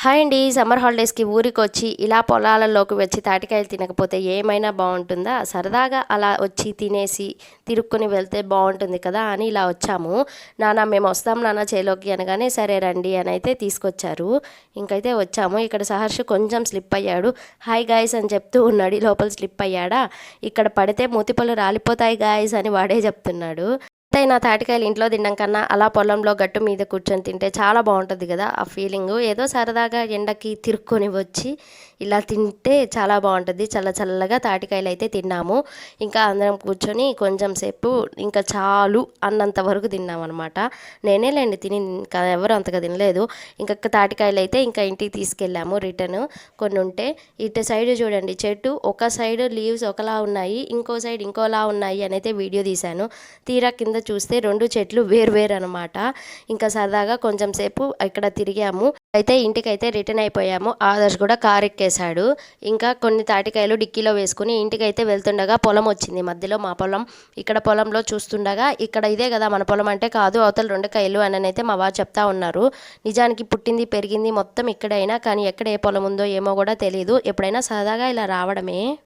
Hi అండి. Summer హాలిడేస్‌కి ఊరికొచ్చి ఇలా పొలాలలోకి వచ్చి తాటికాయలు తినకపోతే ఏమైనా బావుంటుందా? సరదాగా అలా వచ్చి తినేసి తిరుక్కొని వెళ్తే బావుంటుంది కదా! అని ఇలా వచ్చాము. నాన్న మేమొస్తాం నాన్న చేలోకి అనగానే సరే రండి అనైతే తీసుకొచ్చారు. ఇంకైతే వచ్చాము. ఇక్కడ సహర్ష్ కొంచెం స్లిప్ అయ్యాడు. హాయ్ గాయ్స్ అని చెప్తూ ఉన్నాడు. లోపల స్లిప్ అయ్యాడా, ఇక్కడ పడితే మూతిపళ్ళు రాలిపోతాయి గాయ్స్ అని వాడే చెప్తున్నాడు. ఎంతైనా తాటికాయలు ఇంట్లో తినడం కన్నా అలా పొలంలో గట్టు మీద కూర్చొని తింటే చాలా బాగుంటుంది కదా ఆ ఫీలింగు. ఏదో సరదాగా ఎండకి తిరుక్కొని వచ్చి ఇలా తింటే చాలా బాగుంటుంది. చల్ల చల్లగా తాటికాయలు అయితే తిన్నాము. ఇంకా అందరం కూర్చొని కొంచెం సేపు ఇంకా చాలు అన్నంత వరకు తిన్నామన్నమాట. నేనేలేండి తిని, ఇంకా ఎవరు అంతగా తినలేదు. ఇంకా తాటికాయలు అయితే ఇంకా ఇంటికి తీసుకెళ్ళాము రిటర్న్. కొన్ని ఉంటే ఇటు సైడ్ చూడండి, చెట్టు ఒక సైడ్ లీవ్స్ ఒకలా ఉన్నాయి, ఇంకో సైడ్ ఇంకోలా ఉన్నాయి అని అయితే వీడియో తీశాను. తీరా కింద చూస్తే 2 చెట్లు వేరు అనమాట. ఇంకా సరదాగా కొంచెం సేపు ఇక్కడ తిరిగాము. అయితే ఇంటికైతే రిటర్న్ అయిపోయాము. ఆదర్శ్ కూడా కారు ఎక్కేశాడు. ఇంకా కొన్ని తాటికాయలు డిక్కీలో వేసుకుని ఇంటికైతే వెళ్తుండగా పొలం వచ్చింది మధ్యలో మా పొలం. ఇక్కడ పొలంలో చూస్తుండగా ఇక్కడ ఇదే కదా మన పొలం అంటే, కాదు అవతల 2 కాయలు అని అయితే మా వారు చెప్తా ఉన్నారు. నిజానికి పుట్టింది పెరిగింది మొత్తం ఇక్కడైనా, కానీ ఎక్కడ ఏ పొలం ఉందో ఏమో కూడా తెలియదు. ఎప్పుడైనా సరదాగా ఇలా రావడమే.